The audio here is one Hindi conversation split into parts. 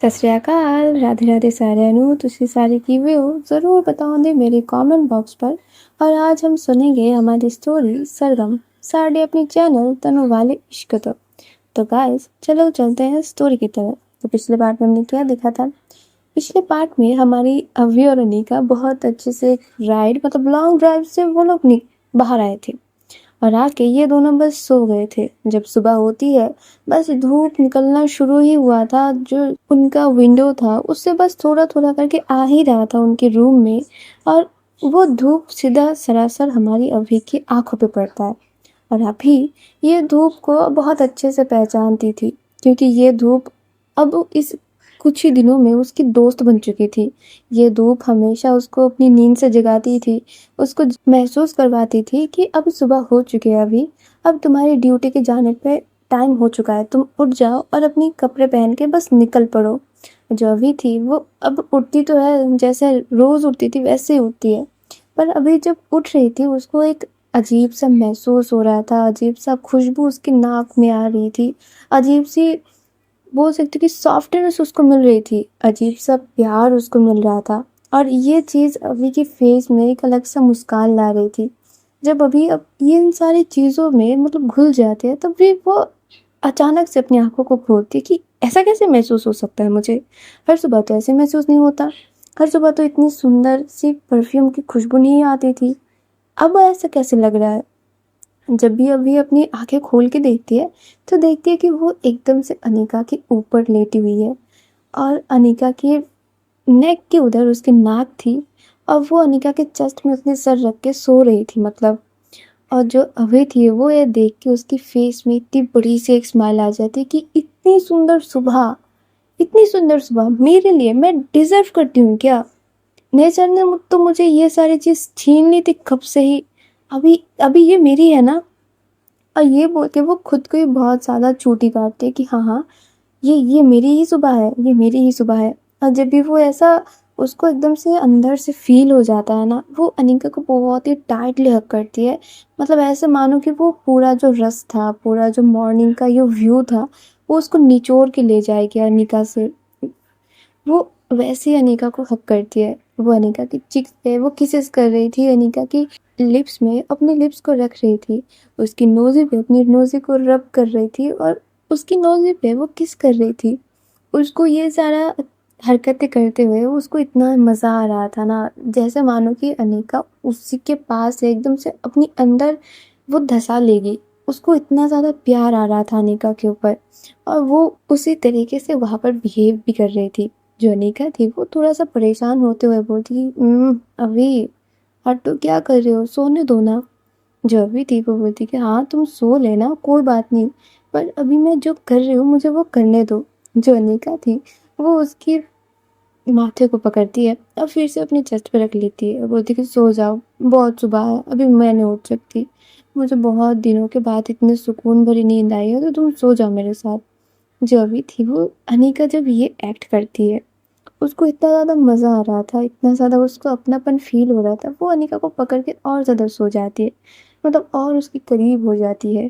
ਸਤਿ ਸ਼੍ਰੀ ਅਕਾਲ, राधे राधे सारिਆਂ ਨੂੰ। ਤੁਸੀਂ ਸਾਰੇ किवे हो ज़रूर बताओगे मेरे कमेंट बॉक्स पर। और आज हम सुनेंगे हमारी स्टोरी सरगम साढ़े अपनी चैनल तनु वाले इश्क। तो गाइस चलो चलते हैं स्टोरी की तरफ। तो पिछले पार्ट में हमने क्या देखा था? पिछले पार्ट में हमारी अव्वी और अनिका बहुत अच्छे से राइड मतलब लॉन्ग ड्राइव से वो लोग बाहर आए थे और आके ये दोनों बस सो गए थे। जब सुबह होती है बस धूप निकलना शुरू ही हुआ था, जो उनका विंडो था उससे बस थोड़ा थोड़ा करके आ ही रहा था उनके रूम में। और वो धूप सीधा सरासर हमारी अभी की आंखों पे पड़ता है। और अभी ये धूप को बहुत अच्छे से पहचानती थी, क्योंकि ये धूप अब इस कुछ ही दिनों में उसकी दोस्त बन चुकी थी। ये धूप हमेशा उसको अपनी नींद से जगाती थी, उसको महसूस करवाती थी कि अब सुबह हो चुकी है, अभी अब तुम्हारी ड्यूटी के जाने पे टाइम हो चुका है, तुम उठ जाओ और अपनी कपड़े पहन के बस निकल पड़ो। जो अभी थी वो अब उठती तो है, जैसे रोज उठती थी वैसे ही उठती है, पर अभी जब उठ रही थी उसको एक अजीब सा महसूस हो रहा था, अजीब सा खुशबू उसकी नाक में आ रही थी, अजीब सी बोल सकती कि सॉफ्टनेस उसको मिल रही थी, अजीब सा प्यार उसको मिल रहा था। और ये चीज़ अभी के फेस में एक अलग सा मुस्कान ला रही थी। जब अभी अब ये इन सारी चीज़ों में मतलब घुल जाते हैं, तब भी वो अचानक से अपनी आंखों को खोलती कि ऐसा कैसे महसूस हो सकता है मुझे? हर सुबह तो ऐसे महसूस नहीं होता, हर सुबह तो इतनी सुंदर सी परफ्यूम की खुशबू नहीं आती थी, अब ऐसा कैसे लग रहा है? जब भी अभी अपनी आंखें खोल के देखती है तो देखती है कि वो एकदम से अनिका के ऊपर लेटी हुई है और अनिका के नेक के उधर उसकी नाक थी और वो अनिका के चेस्ट में अपने सर रख के सो रही थी मतलब। और जो अभय थी वो ये देख के उसकी फेस में इतनी बड़ी सी एक स्माइल आ जाती कि इतनी सुंदर सुबह, इतनी सुंदर सुबह मेरे लिए मैं डिजर्व करती हूँ क्या? नेचर ने तो मुझे ये सारी चीज़ छीन ली थी कब से ही, अभी अभी ये मेरी है ना। और ये बोल के वो खुद को ही बहुत ज़्यादा चोटी काटती है कि हाँ हाँ, ये मेरी ही सुबह है, ये मेरी ही सुबह है। और जब भी वो ऐसा उसको एकदम से अंदर से फील हो जाता है ना, वो अनिका को बहुत ही टाइटली हग करती है, मतलब ऐसे मानो कि वो पूरा जो रस था, पूरा जो मॉर्निंग का ये व्यू था, वो उसको निचोड़ के ले जाएगी अनिका से। वो वैसे ही अनिका को हक करती है, वो अनिका की चिक्स पे वो किसेस कर रही थी, अनिका की लिप्स में अपने लिप्स को रख रही थी, उसकी नोज़ी पे अपनी नोज़ी को रब कर रही थी और उसकी नोज़ी पे वो किस कर रही थी। उसको ये सारा हरकतें करते हुए उसको इतना मज़ा आ रहा था ना, जैसे मानो कि अनिका उसी के पास है, एकदम से अपनी अंदर वो धसा लेगी। उसको इतना ज़्यादा प्यार आ रहा था अनिका के ऊपर और वो उसी तरीके से वहाँ पर बिहेव भी कर रही थी। जो अनिका थी वो थोड़ा सा परेशान होते हुए बोलती कि अभी हट, तो क्या कर रहे हो, सोने दो ना। जो अभी थी वो बोलती कि हाँ तुम सो लेना, कोई बात नहीं, पर अभी मैं जो कर रही हूँ मुझे वो करने दो। जो अनिका थी वो उसकी माथे को पकड़ती है और फिर से अपने चेस्ट पे रख लेती है और बोलती कि सो जाओ, बहुत सुबह है, अभी मैं नहीं उठ सकती, मुझे बहुत दिनों के बाद इतने सुकून भरी नींद आई है, तो तुम सो जाओ मेरे साथ। जो अभी थी वो अनिका जब ये एक्ट करती है उसको इतना ज़्यादा मज़ा आ रहा था, इतना ज़्यादा उसको अपनापन फील हो रहा था, वो अनिका को पकड़ के और ज़्यादा सो जाती है, मतलब और उसके करीब हो जाती है।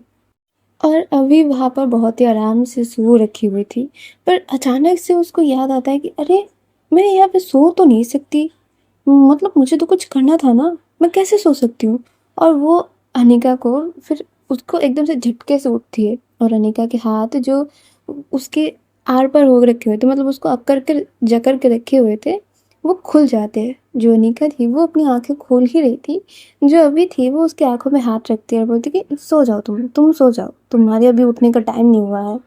और अभी वहाँ पर बहुत ही आराम से सो रखी हुई थी, पर अचानक से उसको याद आता है कि अरे मैं यहाँ पे सो तो नहीं सकती, मतलब मुझे तो कुछ करना था ना, मैं कैसे सो सकती हूँ? और वो अनिका को फिर उसको एकदम से झटके से उठती है और अनिका के हाथ जो उसके आर पार हो रखे हुए थे, मतलब उसको अकड़ कर जकड़ के रखे हुए थे, वो खुल जाते हैं। जो अनिका थी वो अपनी आंखें खोल ही रही थी, जो अभी थी वो उसकी आंखों में हाथ रखती है और बोलती कि सो जाओ, तुम सो जाओ, तुम्हारे अभी उठने का टाइम नहीं हुआ है।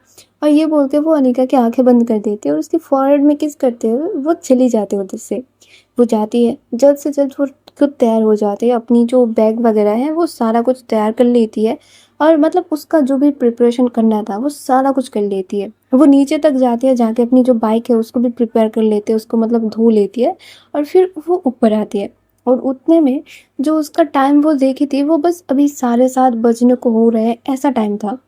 और ये बोल के वो अनिका की आंखें बंद कर देती है और उसकी फॉरहेड में किस करते हुए वो चली जाती है उधर से। वो जाती है, जल्द से जल्द वो खुद तैयार हो जाती है, अपनी जो बैग वगैरह है वो सारा कुछ तैयार कर लेती है और मतलब उसका जो भी प्रिपरेशन करना था वो सारा कुछ कर लेती है। वो नीचे तक जाती है, जाके अपनी जो बाइक है उसको भी प्रिपेयर कर लेती है, उसको मतलब धो लेती है और फिर वो ऊपर आती है। और उतने में जो उसका टाइम वो देखी थी वो बस अभी 7:30 बजने को हो रहे हैं, ऐसा टाइम था।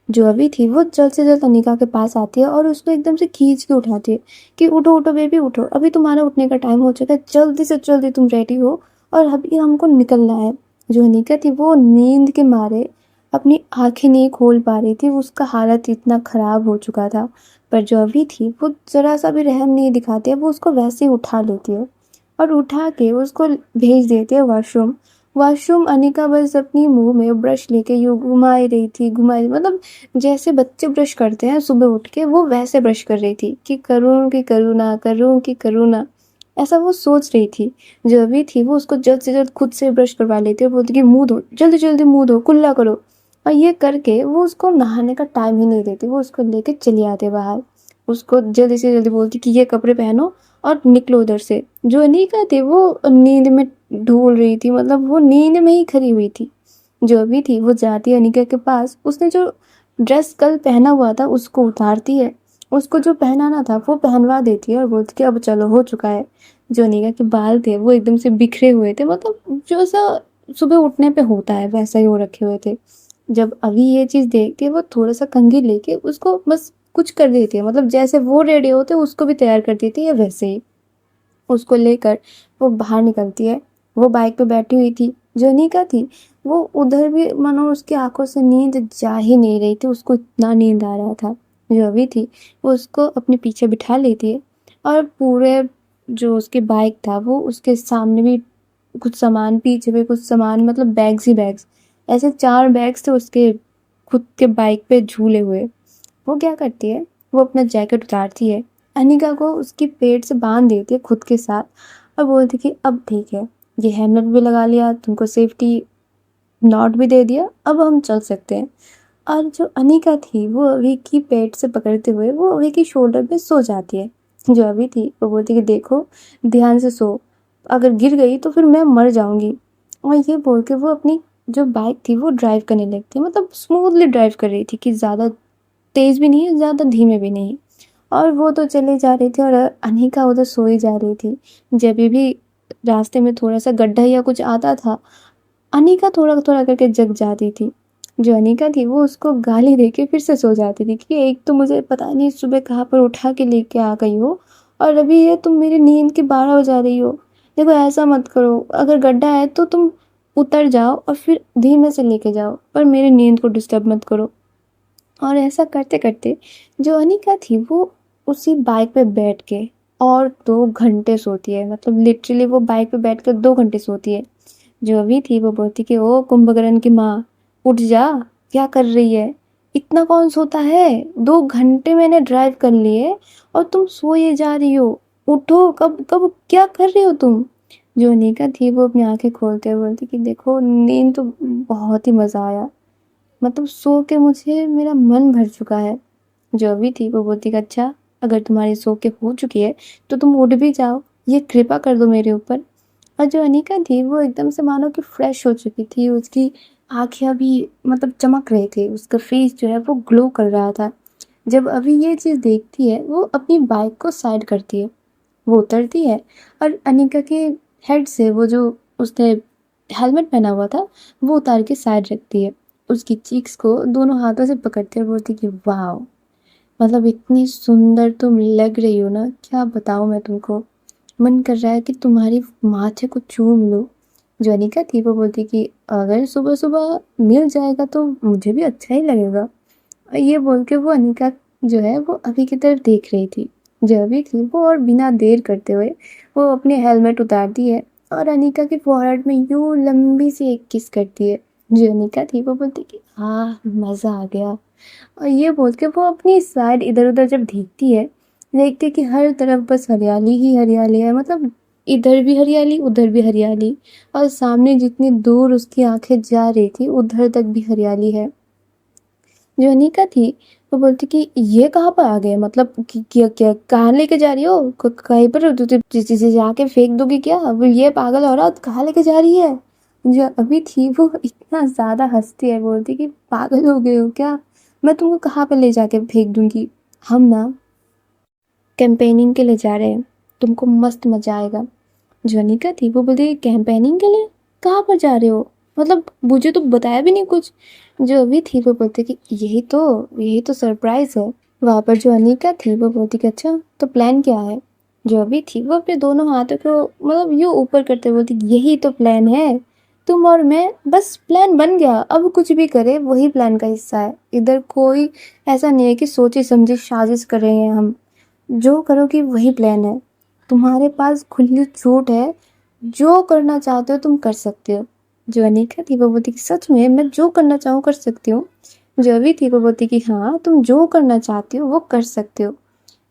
जो अभी थी वो जल्द से जल्द अनिका के पास आती है और उसको एकदम से खींच के उठाती है कि उठो उठो बेबी उठो, अभी तुम्हारा उठने का टाइम हो चुका है, जल्दी से जल्दी तुम रेडी हो और अभी हमको निकलना है। जो अनिका थी वो नींद के मारे अपनी आँखें नहीं खोल पा रही थी, उसका हालत इतना ख़राब हो चुका था। पर जो अभी थी वो ज़रा-सा भी रहम नहीं दिखाती है, वो उसको वैसे ही उठा लेती है और उठा के उसको भेज देती है वॉशरूम। वॉशरूम अनिका बस अपनी मुँह में ब्रश लेके यूँ घुमा रही थी, मतलब जैसे बच्चे ब्रश करते हैं सुबह उठ के, वो वैसे ब्रश कर रही थी कि करूँ कि करूँ ना, करूँ कि करूँ ना, ऐसा वो सोच रही थी। जो अभी थी वो उसको जल्द से जल्द खुद से ब्रश करवा लेती है और बोलती कि मुँह धो, जल्दी-जल्दी मुँह धो, कुल्ला करो। और ये करके वो उसको नहाने का टाइम ही नहीं देती, वो उसको लेके चली आती है बाहर। उसको जल्दी से जल्दी बोलती कि ये कपड़े पहनो और निकलो उधर से। जो अनिका थी वो नींद में ढूल रही थी, मतलब वो नींद में ही खरी हुई थी। जो अभी थी वो जाती है अनिका के पास, उसने जो ड्रेस कल पहना हुआ था उसको उतारती है, उसको जो पहनाना था वो पहनवा देती है और बोलती कि अब चलो हो चुका है। जो अनिका के बाल थे वो एकदम से बिखरे हुए थे, मतलब जो सा सुबह उठने पे होता है वैसा ही हो रखे हुए थे। जब अभी ये चीज़ देखती है वो थोड़ा-सा कंघी लेके उसको बस कुछ कर देती है, मतलब जैसे वो रेडी होते उसको भी तैयार कर देती है वैसे ही। उसको लेकर वो बाहर निकलती है। वो बाइक पे बैठी हुई थी, जो अनिका थी वो उधर भी मानो उसकी आँखों से नींद जा ही नहीं रही थी, उसको इतना नींद आ रहा था। जो अभी थी वो उसको अपने पीछे बिठा लेती है और पूरे जो उसकी बाइक था वो उसके सामने भी कुछ सामान, पीछे भी कुछ सामान, मतलब बैग्स ही बैग्स, ऐसे 4 बैग्स थे उसके खुद के बाइक पे झूले हुए। वो क्या करती है, वो अपना जैकेट उतारती है, अनिका को उसकी पेट से बांध देती है खुद के साथ और बोलती कि अब ठीक है, ये हेलमेट भी लगा लिया, तुमको सेफ्टी नॉट भी दे दिया, अब हम चल सकते हैं। और जो अनिका थी वो अभी की पेट से पकड़ते हुए वो अभी की शोल्डर पे सो जाती है। जो अभी थी वो बोलती कि देखो ध्यान से सो, अगर गिर गई तो फिर मैं मर जाऊंगी। और ये बोल के वो अपनी जो बाइक थी वो ड्राइव करने लगती है, मतलब स्मूथली ड्राइव कर रही थी कि ज़्यादा तेज़ भी नहीं है, ज़्यादा धीमे भी नहीं। और वो तो चली जा रही थी और अनिका उधर सोई जा रही थी। जब भी रास्ते में थोड़ा-सा गड्ढा या कुछ आता था, अनिका थोड़ा-थोड़ा करके जग जाती थी। जो अनिका थी वो उसको गाली देके फिर से सो जाती थी कि एक तो मुझे पता नहीं सुबह कहाँ पर उठा के लेके आ गई हो और अभी ये तुम मेरी नींद की 12 बजा रही हो। देखो ऐसा मत करो, अगर गड्ढा है तो तुम उतर जाओ और फिर धीमे से लेके जाओ, पर मेरी नींद को डिस्टर्ब मत करो। और ऐसा करते-करते जो अनिका थी वो उसी बाइक पे बैठ के और 2 घंटे सोती है, मतलब लिटरली वो बाइक पे बैठ कर 2 घंटे सोती है। जो अभी थी वो बोलती कि ओ कुंभकर्ण की माँ, उठ जा, क्या कर रही है? इतना कौन सोता है? 2 घंटे मैंने ड्राइव कर लिए और तुम सोए जा रही हो। उठो, कब कब क्या कर रही हो तुम? जो अनिका थी वो अपनी आँखें खोलते हुए बोलती कि देखो नींद तो बहुत ही मज़ा आया। मतलब सो के मुझे मेरा मन भर चुका है। जो अभी थी वो बोलती कि अच्छा, अगर तुम्हारी सो के हो चुकी है तो तुम उठ भी जाओ, ये कृपा कर दो मेरे ऊपर। और जो अनिका थी वो एकदम से मानो कि फ्रेश हो चुकी थी, उसकी आँखें अभी मतलब चमक रहे थे, उसका फेस जो है वो ग्लो कर रहा था। जब अभी ये चीज़ देखती है वो अपनी बाइक को साइड करती है, वो उतरती है और अनिका के हेड से वो जो उसने हेलमेट पहना हुआ था वो उतार के साइड रखती है। उसकी चीक्स को दोनों हाथों से पकड़ते हुए बोलती कि वाओ, मतलब इतनी सुंदर तुम लग रही हो ना, क्या बताऊँ मैं तुमको। मन कर रहा है कि तुम्हारी माथे को चूम लूँ। जो अनिका थी वो बोलती कि अगर सुबह-सुबह मिल जाएगा तो मुझे भी अच्छा ही लगेगा। और ये बोल के वो अनिका जो है वो अभी की तरफ देख रही थी। जो अभी थी वो और बिना देर करते हुए वो अपनी हेलमेट उतारती है और अनिका के फोrehead में यूँ लंबी सी एक किस करती है। जो अनिका थी वो बोलती कि मज़ा आ गया। और ये बोल के वो अपनी साइड इधर-उधर जब देखती है कि हर तरफ बस हरियाली ही हरियाली है, मतलब इधर भी हरियाली, उधर भी हरियाली और सामने जितनी दूर उसकी आँखें जा रही थी उधर तक भी हरियाली है। जो अनिका थी वो बोलती कि ये कहाँ पर आ गए, मतलब कि क्या क्या कहाँ लेके जा रही हो, कहीं पर जाके फेंक दोगी क्या, अब ये पागल औरत कहाँ लेके जा रही है। जो अभी थी वो इतना ज़्यादा हंसती है, बोलती कि पागल हो गए हो क्या, मैं तुमको कहाँ पर ले जाके फेंक दूंगी, हम ना कैंपेनिंग के लिए जा रहे हैं, तुमको मस्त मजा आएगा। जो अनिका थी वो बोलती कैंपेनिंग के लिए, कहाँ पर जा रहे हो, मतलब मुझे तो बताया भी नहीं कुछ। जो अभी थी वो बोलती कि यही तो सरप्राइज है। वहाँ पर जो अनिका थी वो बोलती कि अच्छा तो प्लान क्या है। जो अभी थी वो अपने दोनों हाथों को मतलब यूँ ऊपर करते बोलती यही तो प्लान है, तुम और मैं, बस प्लान बन गया, अब कुछ भी करे वही प्लान का हिस्सा है। इधर कोई ऐसा नहीं है कि सोची समझी साजिश कर रहे हैं हम। जो करोगी वही प्लान है। तुम्हारे पास खुली छूट है, जो करना चाहते हो तुम कर सकते हो। जो अनिका थी वो बोलती कि सच में मैं जो करना चाहूँ कर सकती हूँ। जो अभी थी वो बोलती कि हाँ तुम जो करना चाहती हो वो कर सकते हो।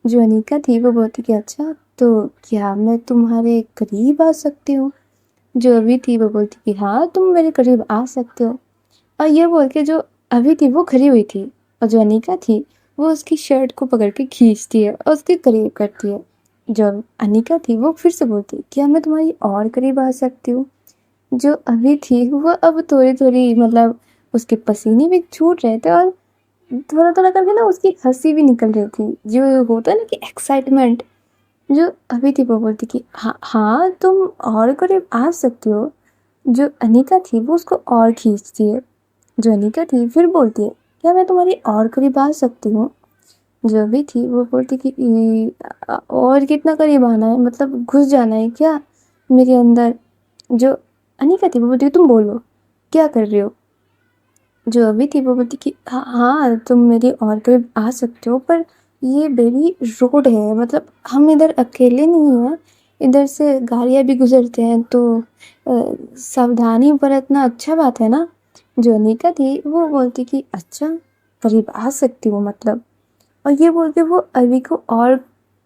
जो अनिका थी वो बोलती कि अच्छा, तो क्या मैं तुम्हारे करीब आ सकती हूँ। जो अभी थी वो बोलती कि हाँ तुम मेरे करीब आ सकते हो। और ये बोल के जो अभी थी वो खड़ी हुई थी, और जो अनिका थी वो उसकी शर्ट को पकड़ के खींचती है और उसके करीब करती है। जो अनिका थी वो फिर से बोलती क्या मैं तुम्हारी और करीब आ सकती हूँ। जो अभी थी वो अब थोड़ी थोड़ी मतलब उसके पसीने भी छूट रहे थे, और थोड़ा थोड़ा करके ना उसकी हंसी भी निकल रही थी, जो होता है ना कि एक्साइटमेंट। जो अभी थी वो बोलती कि हाँ हाँ तुम और करीब आ सकती हो। जो अनिका थी वो उसको और खींचती है। जो अनिका थी फिर बोलती है क्या मैं तुम्हारी और करीब आ सकती हूँ। जो अभी थी वो बोलती कि और कितना करीब आना है, मतलब घुस जाना है क्या मेरे अंदर। जो अनिका थी वो बोलती तुम बोलो क्या कर रहे हो। जो अभी थी वो बोलती कि हाँ हाँ तुम मेरी और करीब आ सकते हो, पर ये बेबी रोड है, मतलब हम इधर अकेले नहीं हैं, इधर से गाड़ियाँ भी गुजरते हैं, तो सावधानी बरतना अच्छा बात है ना। जो अनिका थी वो बोलती कि अच्छा करीब आ सकती हूँ मतलब। और ये बोल के वो अभी को और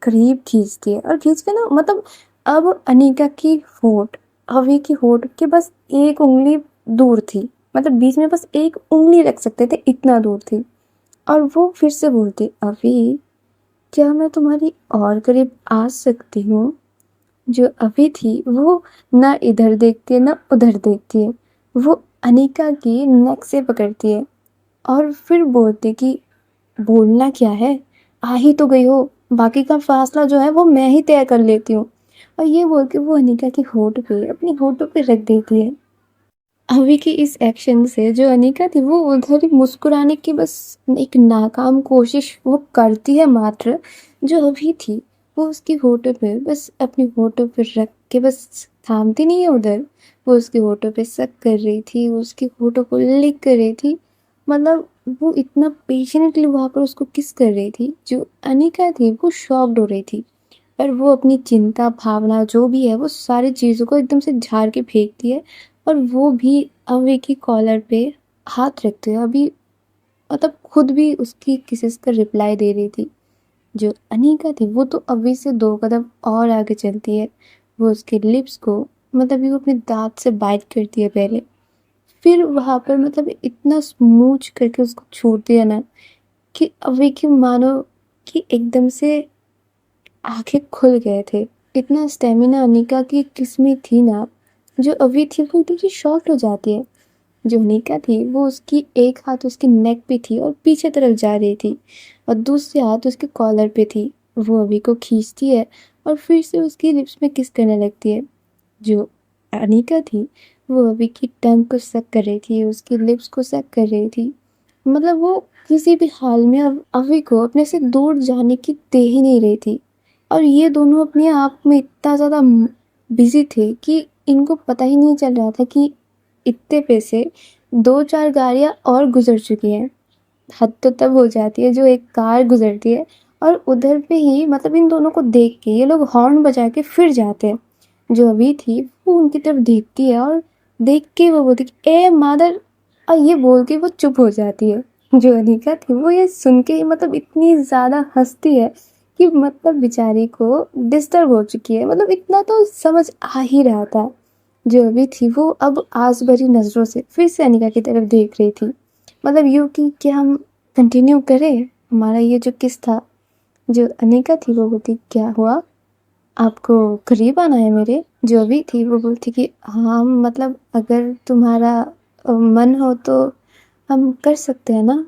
करीब खींचती है, और खींच के ना मतलब अब अनिका की होठ अभी की होठ के बस एक उंगली दूर थी, मतलब बीच में बस एक उंगली रख सकते थे इतना दूर थी। और वो फिर से बोलती अभी क्या मैं तुम्हारी और करीब आ सकती हूँ। जो अभी थी वो ना इधर देखती है ना उधर देखती है, वो अनिका की नेक से पकड़ती है और फिर बोलती कि बोलना क्या है, आ ही तो गई हो, बाकी का फासला जो है वो मैं ही तय कर लेती हूँ। और ये बोल के वो अनिका की होठ पे अपनी होठों पे रख देती है। अभी की इस एक्शन से जो अनिका थी वो उधर ही मुस्कुराने की बस एक नाकाम कोशिश वो करती है मात्र। जो अभी थी वो उसकी होठों पे बस अपनी होठों पे रख के बस थामती नहीं है उधर, वो उसके होठों पे सक कर रही थी, उसकी होठों को लिक कर रही थी, मतलब वो इतना पेशेंटली वहां पर उसको किस कर रही थी। जो अनिका थी वो शॉक्ड हो रही थी, पर वो अपनी चिंता भावना जो भी है वो सारी चीज़ों को एकदम से झाड़ के फेंकती है, और वो भी अवी की कॉलर पे हाथ रखते हुए अभी मतलब खुद भी उसकी किसेस का रिप्लाई दे रही थी। जो अनीका थी वो तो अभी से 2 कदम और आगे चलती है, वो उसके लिप्स को मतलब ये अपने दाँत से बाइट करती है पहले, फिर वहाँ पर मतलब इतना स्मूच करके उसको छोड़ती है ना कि अभी की मानो कि एकदम से आंखें खुल गए थे। इतना स्टेमिना अनिका की किस में थी ना, जो अभी थी वो एकदम से शॉक्ड हो जाती है। जो अनिका थी वो उसकी एक हाथ उसकी नेक पे थी और पीछे तरफ जा रही थी, और दूसरे हाथ उसके कॉलर पे थी। वो अभी को खींचती है और फिर से उसकी लिप्स में किस करने लगती है। जो अनिका थी वो अभी की टंग को सक कर रही थी, उसकी लिप्स को सक कर रही थी, मतलब वो किसी भी हाल में अब अभी को अपने से दूर जाने की दे ही नहीं रही थी। और ये दोनों अपने आप में इतना ज़्यादा बिजी थे कि इनको पता ही नहीं चल रहा था कि इतने पे से 2-4 गाड़ियाँ और गुजर चुकी हैं। हद तो तब हो जाती है जो एक कार गुजरती है और उधर पे ही मतलब इन दोनों को देख के ये लोग हॉर्न बजा के फिर जाते हैं। जो अभी थी वो उनकी तरफ देखती है और देख के वो बोलती कि ए मादर, और ये बोल के वो चुप हो जाती है। जो अनिका थी वो ये सुन के ही मतलब इतनी ज़्यादा हंसती है कि मतलब बेचारी को डिस्टर्ब हो चुकी है, मतलब इतना तो समझ आ ही रहा था। जो अभी थी वो अब आस भरी नज़रों से फिर से अनिका की तरफ देख रही थी, मतलब यूँ कि क्या हम कंटिन्यू करें हमारा ये जो किस था। जो अनिका थी वो बोलती क्या हुआ, आपको करीब आना है मेरे। जो अभी थी वो बोलती कि हाँ मतलब अगर तुम्हारा मन हो तो हम कर सकते हैं ना।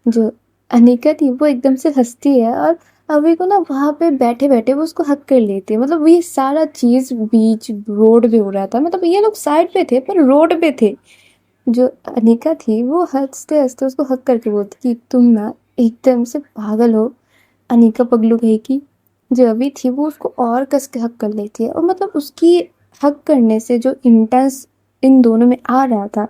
जो अनिका थी वो एकदम से हंसती है और अभी को ना वहाँ पे बैठे बैठे वो उसको हक कर लेती है, मतलब ये सारा चीज़ बीच रोड पे हो रहा था, मतलब ये लोग साइड पे थे पर रोड पे थे। जो अनिका थी वो हंसते हंसते उसको हक करके बोलती कि तुम ना एकदम से पागल हो अनिका पगलू कही की। जो अभी थी वो उसको और कस के हक कर लेती है, और मतलब उसकी हक करने से जो इंटेंस इन दोनों में आ रहा था,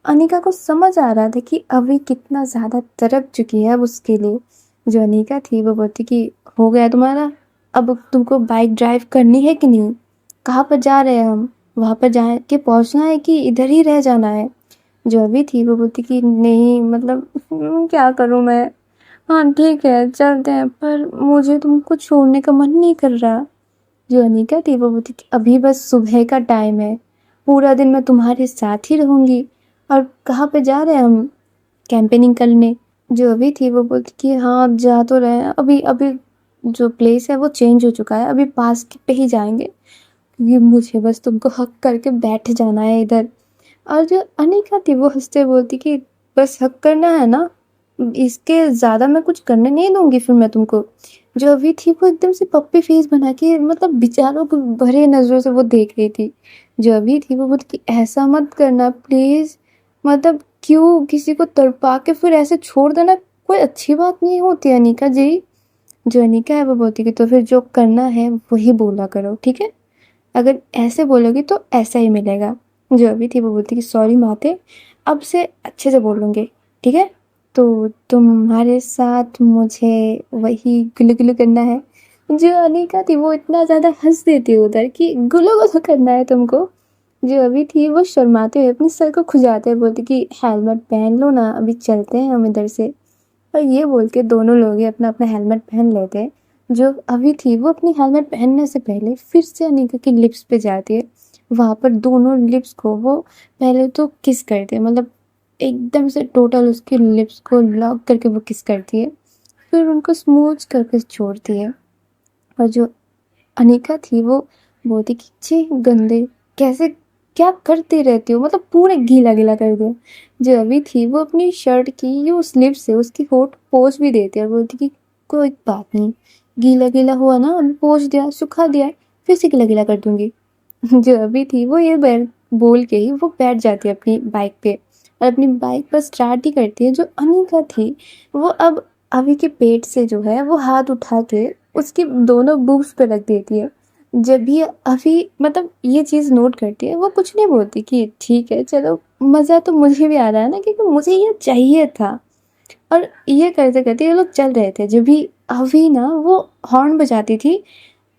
अनिका को समझ आ रहा था कि अभी कितना ज़्यादा तड़प चुकी है अब उसके लिए। जो अनिका थी वो बोलती कि हो गया तुम्हारा, अब तुमको बाइक ड्राइव करनी है कि नहीं, कहाँ पर जा रहे हैं हम, वहाँ पर जा के पहुँचना है कि इधर ही रह जाना है। जो अभी थी वो बोलती कि नहीं मतलब क्या करूँ मैं, हाँ ठीक है चलते हैं, पर मुझे तुमको छोड़ने का मन नहीं कर रहा। जो अनिका थी वो बोलती थी अभी बस सुबह का टाइम है, पूरा दिन मैं तुम्हारे साथ ही रहूँगी। और कहाँ पे जा रहे हैं हम, कैंपेनिंग करने। जो अभी थी वो बोलती कि हाँ जा तो रहे हैं, अभी अभी जो प्लेस है वो चेंज हो चुका है, अभी पास के पे ही जाएंगे, क्योंकि मुझे बस तुमको हक करके बैठ जाना है इधर। और जो अनिका थी वो हंसते बोलती कि बस हक करना है ना, इसके ज़्यादा मैं कुछ करने नहीं दूंगी फिर मैं तुमको। जो अभी थी वो एकदम से पप्पी फेस बना के मतलब बेचारों को भरे नज़रों से वो देख रही थी। जो अभी थी वो बोलती कि ऐसा मत करना प्लीज़, मतलब क्यों किसी को तड़पा के फिर ऐसे छोड़ देना, कोई अच्छी बात नहीं होती अनिका जी। जो अनिका है वो बोलती कि तो फिर जो करना है वही बोला करो, ठीक है, अगर ऐसे बोलोगी तो ऐसा ही मिलेगा। जो अभी थी वो बोलती कि सॉरी माते, अब से अच्छे से बोलूँगी, ठीक है, तो तुम्हारे साथ मुझे वही गुल्लू गुल्लू करना है। जो अनिका थी वो इतना ज़्यादा हंस देती है उधर कि गुल्लू गुल्लू करना है तुमको। जो अभी थी वो शर्माते हुए अपने सर को खुजाते हुए बोलती कि हेलमेट पहन लो ना, अभी चलते हैं हम इधर से। और ये बोल के दोनों लोग ही अपना अपना हेलमेट पहन लेते हैं। जो अभी थी वो अपनी हेलमेट पहनने से पहले फिर से अनिका की लिप्स पे जाती है, वहाँ पर दोनों लिप्स को वो पहले तो किस करती है, मतलब एकदम से टोटल उसकी लिप्स को लॉक करके वो किस करती है, फिर उनको स्मूथ करके छोड़ती है। और जो अनिका थी वो बोलती कि छी गंदे, कैसे क्या करती रहती हो, मतलब पूरे गीला गीला कर दिया। जो अभी थी वो अपनी शर्ट की यो स्लीव से उसकी होठ पोंछ भी देती है और बोलती कि कोई बात नहीं, गीला गीला हुआ ना, अभी पोंछ दिया सुखा दिया है, फिर से गीला गीला कर दूंगी। जो अभी थी वो ये बोल के ही वो बैठ जाती है अपनी बाइक पे और अपनी बाइक पर स्टार्ट ही करती है। जो अनिका थी वो अब अभी के पेट से जो है वो हाथ उठा के उसकी दोनों बूब्स पे रख देती है। जब भी अभी मतलब ये चीज़ नोट करती है वो कुछ नहीं बोलती कि ठीक है चलो, मज़ा तो मुझे भी आ रहा है ना, क्योंकि मुझे ये चाहिए था। और ये करते करते ये लोग चल रहे थे, जब भी अभी ना वो हॉर्न बजाती थी,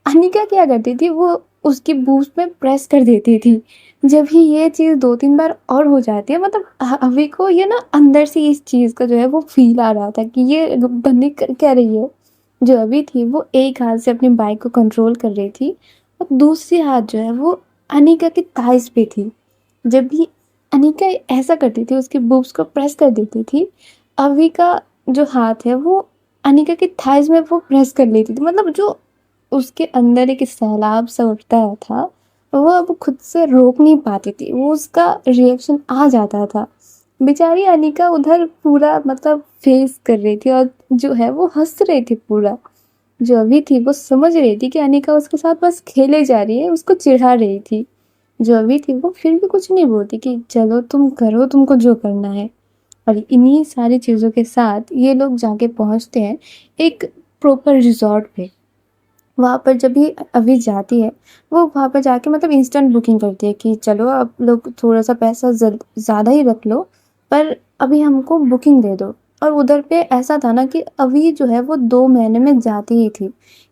अनिका क्या करती थी वो उसकी बूस्ट में प्रेस कर देती थी। जब भी ये चीज़ 2-3 बार और हो जाती है, मतलब अभी को ये ना अंदर से इस चीज़ का जो है वो फील आ रहा था कि ये बंदी कर क्या रही है। जो अभी थी वो एक हाथ से अपनी बाइक को कंट्रोल कर रही थी और दूसरी हाथ जो है वो अनिका की थाइस पे थी। जब भी अनिका ऐसा करती थी उसकी बूब्स को प्रेस कर देती थी, अभी का जो हाथ है वो अनिका की थाइस में वो प्रेस कर लेती थी, मतलब जो उसके अंदर एक सैलाब सा उठता था, वो अब खुद से रोक नहीं पाती थी, वो उसका रिएक्शन आ जाता था। बेचारी अनिका उधर पूरा मतलब फेस कर रही थी और जो है वो हंस रही थी पूरा। जो अभी थी वो समझ रही थी कि अनिका उसके साथ बस खेले जा रही है, उसको चिढ़ा रही थी। जो अभी थी वो फिर भी कुछ नहीं बोलती कि चलो तुम करो तुमको जो करना है। और इन्हीं सारी चीज़ों के साथ ये लोग जाके पहुंचते हैं एक प्रॉपर रिजॉर्ट पे। वहाँ पर जब भी अभी जाती है वो वहाँ पर जाके मतलब इंस्टेंट बुकिंग करती है कि चलो आप लोग थोड़ा सा पैसा ज़्यादा ही रख लो, पर अभी हमको बुकिंग दे दो। और उधर पे ऐसा था ना कि अभी जो है वो 2 महीने में जाती ही थी,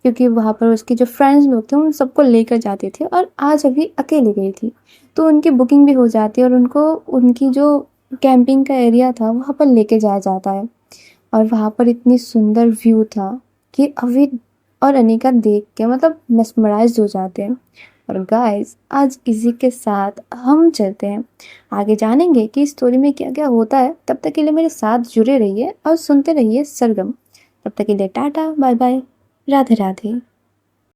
क्योंकि वहाँ पर उसके जो फ्रेंड्स लोग थे उन सबको लेकर जाती थी और आज अभी अकेले गई थी, तो उनकी बुकिंग भी हो जाती है और उनको उनकी जो कैंपिंग का एरिया था वहाँ पर लेके जाया जाता है। और वहाँ पर इतनी सुंदर व्यू था कि अभी और अनिका देख के मतलब मेस्मराइज्ड हो जाते हैं। और गाइस आज इसी के साथ हम चलते हैं, आगे जानेंगे कि स्टोरी में क्या क्या होता है। तब तक के लिए मेरे साथ जुड़े रहिए और सुनते रहिए सरगम। तब तक के लिए टाटा बाय बाय, राधे राधे।